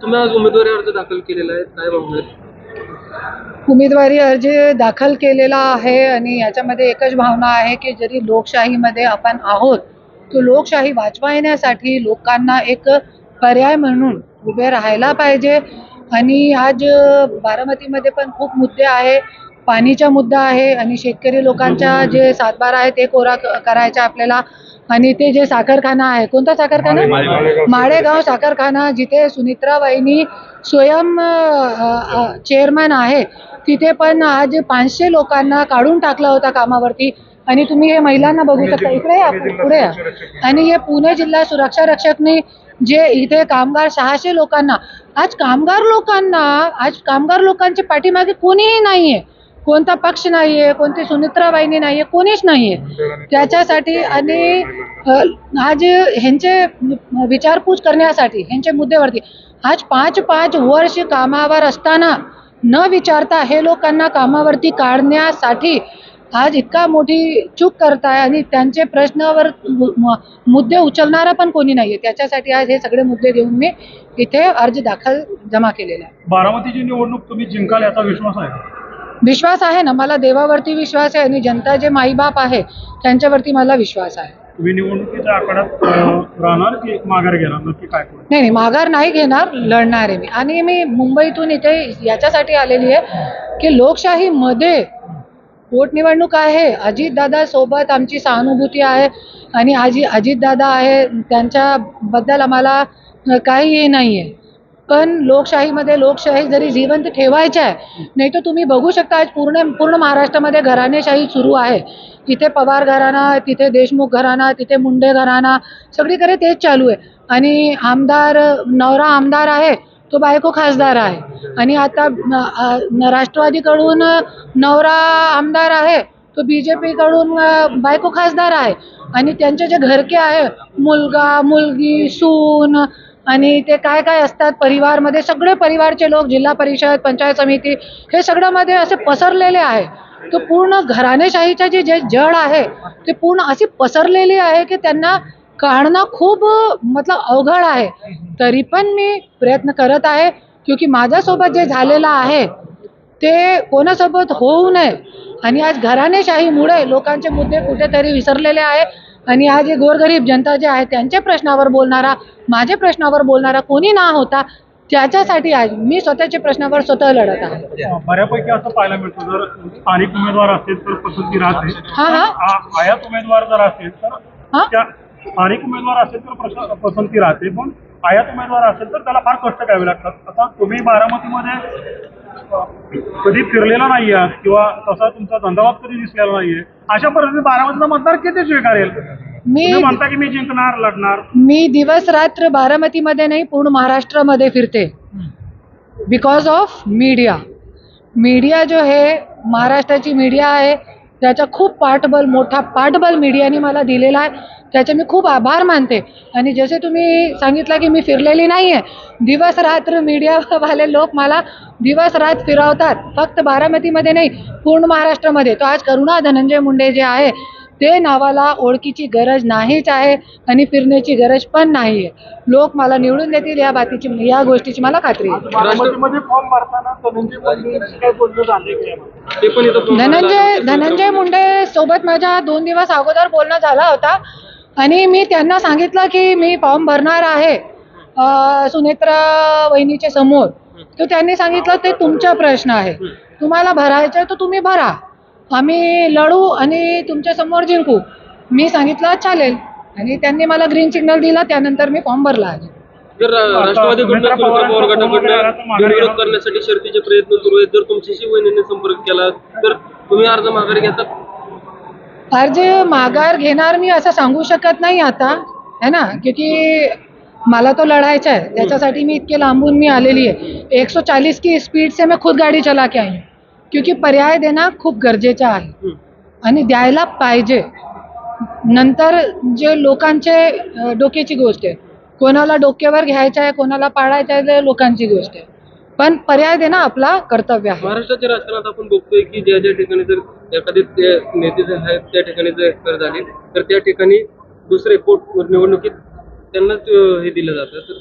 तुम्ही आज उमेदवारी अर्ज दाखल केलेला आहे, काय भावना आहेत? उमेदवारी अर्ज दाखल केलेला आहे आणि याच्यामध्ये एकच भावना आहे की जरी लोकशाहीमध्ये आपण आहोत, तो लोकशाही वाचवण्यासाठी लोकांना एक पर्याय म्हणून उभे राहायला पाहिजे. आणि आज बारामतीमध्ये पण खूप मुद्दे आहे. पाणीचा मुद्दा आहे आणि शेतकरी लोकांचा जे सातबारा आहे ते कोरा करायचा आपल्याला. आणि ते जे साखरखाना आहे, कोणता साखरखाना? माळेगाव साखरखाना, जिथे सुनित्रा वहिनी स्वयं चेअरमन आहे, तिथे पण आज 500 लोकांना काढून टाकला होता कामावरती. आणि तुम्ही हे महिलांना बघू शकता, इकडे या, पुढे या. आणि हे पुणे जिल्हा सुरक्षा रक्षकने जे इथे कामगार 600 लोकांना, आज कामगार लोकांच्या पाठीमागे कोणीही नाहीये, कोणता पक्ष नाहीये, कोणती सुनित्रा वहिनी नाहीये, कोणीच नाहीये त्याच्यासाठी. आणि आज ह्यांचे विचारपूस करण्यासाठी ह्यांच्या मुद्द्यावरती आज 5 वर्ष कामावर असताना न विचारता हे लोकांना कामावरती काढण्यासाठी आज इतका मोठी चूक करताय. आणि त्यांचे प्रश्नावर मुद्दे उचलणारा पण कोणी नाहीये. त्याच्यासाठी आज हे सगळे मुद्दे घेऊन मी इथे अर्ज दाखल जमा केलेला आहे. बारामतीची निवडणूक तुम्ही जिंकाल याचा विश्वास आहे? विश्वास आहे ना, मला देवावरती विश्वास आहे आणि जनता जे माईबाप आहे त्यांच्यावरती मला विश्वास आहे. तुम्ही निवडणुकीच्या आखाड्यात राहणार की माघार घेणार, नक्की काय करू? नाही, माघार नाही घेणार, लढणार आहे मी. आणि मी मुंबईतून इथे याच्यासाठी आलेली आहे की लोकशाहीमध्ये पोटनिवडणूक आहे. अजितदादा सोबत आमची सहानुभूती आहे आणि अजितदादा आहे, त्यांच्याबद्दल आम्हाला काही नाही आहे. पण लोकशाहीमध्ये लोकशाही जरी जिवंत ठेवायची आहे, नाही तर तुम्ही बघू शकता आज पूर्ण महाराष्ट्रामध्ये घराणेशाही सुरू आहे. इथे पवार घराणा, तिथे देशमुख घराणा, तिथे मुंडे घराणा, सगळीकडे तेच चालू आहे. आणि नवरा आमदार आहे तो बायको खासदार आहे. आणि आता राष्ट्रवादीकडून नवरा आमदार आहे तो BJP कडून बायको खासदार आहे. आणि त्यांचे जे घरके आहे, मुलगा मुलगी सून आणि ते काय काय असतात परिवारमध्ये, सगळे परिवारचे लोक, जिल्हा परिषद, पंचायत समिती, हे सगळ्यामध्ये असे पसरलेले आहे. तो पूर्ण घराणेशाहीचे जे जड आहे ते पूर्ण अशी पसरलेली आहे की त्यांना काढणं खूप अवघड आहे. तरी पण मी प्रयत्न करत आहे, क्योंकि माझ्यासोबत जे झालेलं आहे ते कोणासोबत होऊ नये. आणि आज घराणेशाहीमुळे लोकांचे मुद्दे कुठेतरी विसरलेले आहे. आणि आज हे गोरगरीब जनता जे आहे त्यांच्या प्रश्नावर बोलणारा, माझ्या प्रश्नावर बोलणारा कोणी ना होता, त्याच्यासाठी आज मी स्वतःच्या प्रश्नावर स्वतः लढत आहे. बऱ्यापैकी असं पाहायला मिळतं, जर स्थानिक उमेदवार असेल तर पसंती राहते. आयात उमेदवार जर असेल तर स्थानिक उमेदवार असेल तर पसंती राहते, पण आयात उमेदवार असेल तर त्याला फार कष्ट घ्यावे लागतात. आता तुम्ही बारामतीमध्ये कधी फिरलेला नाही आहात किंवा तसा तुमचा धंदावाद कधी दिसलेला नाहीये, अशा परिस्थितीत बारामतीचा मतदार किती स्वीकारेल? मी म्हणता की मी जिंकणार, लढणार. मी दिवस रात्र बारामतीमध्ये नाही, पूर्ण महाराष्ट्रामध्ये फिरते. बिकॉज ऑफ मीडिया जो है, महाराष्ट्राची मीडिया आहे, त्याचा खूप मोठा पाठबल मीडियाने मला दिलेला आहे. त्याचे मी खूप आभार मानते. आणि जसे तुम्ही सांगितलं की मी फिरलेली नाही आहे, दिवस रात्र मीडियावाले लोक मला दिवस रात फिरवतात, फक्त बारामतीमध्ये नाही, पूर्ण महाराष्ट्रामध्ये. तो आज करुणा धनंजय मुंडे जे आहे ते नावाला ओळखीची गरज नाहीच आहे आणि फिरण्याची गरज पण नाही आहे. लोक मला निवडून देतील या गोष्टीची मला खात्री आहे. धनंजय मुंडे सोबत माझ्या 2 दिवस अगोदर बोलणं झाला होता आणि मी त्यांना सांगितलं की मी फॉर्म भरणार आहे सुनेत्रा वहिनीच्या समोर. तर त्यांनी सांगितलं ते तुमचा प्रश्न आहे, तुम्हाला भरायचं तर तुम्ही भरा, आम्ही लढू आणि तुमच्या समोर जिंकू. मी सांगितलं चालेल आणि त्यांनी मला ग्रीन सिग्नल दिला. त्यानंतर मी फॉर्म भरला आहे. जर राष्ट्रवादीकडून पवार गटाकडून विरोध करण्यासाठी शर्तीचे प्रयत्न सुरू आहेत, जर तुमच्याशी वहिनीने संपर्क केला तर तुम्ही अर्ज माघारी घेतात? अर्ज माघार घेणार मी असं सांगू शकत नाही आता, है ना, क्योंकि मला तो लढायचा है. त्याच्यासाठी मी इतके लांबून मी आलेली आहे. 140 की स्पीड से मैं खुद गाड़ी चला के आई हूँ, क्योंकि पर्याय देणं खूप गरजेचं आहे आणि द्यायला पाहिजे. नंतर जे लोकांचे डोक्याची गोष्ट आहे, कोणाला डोक्यावर घ्यायचं आहे, कोणाला पाडायचं आहे, ते लोकांची गोष्ट आहे. पण पर्याय देणं आपला कर्तव्य आहे. महाराष्ट्राच्या राजकारणात आपण बघतोय की ज्या ज्या ठिकाणी जर एखादे नेते जे आहेत त्या ठिकाणी जर एक्सपायर झाले तर त्या ठिकाणी दुसरे निवडणुकीत त्यांनाच हे दिलं जातं. तर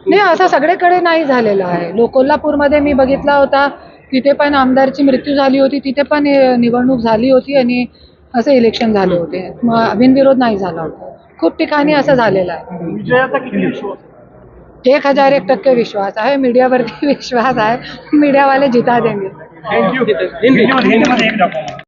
नाही, असं सगळीकडे नाही झालेलं आहे. कोल्हापूरमध्ये मी बघितला होता, तिथे पण आमदारची मृत्यू झाली होती, तिथे पण निवडणूक झाली होती आणि असे इलेक्शन झाले होते. मग बिनविरोध नाही झाला होता. खूप ठिकाणी असं झालेलं आहे. विजयाचा किती विश्वास? 1001% विश्वास आहे. मीडियावरती विश्वास आहे. मीडियावाले जिता देंगे. थँक्यू. हिंदी हिंदीमध्ये एक दाखवा.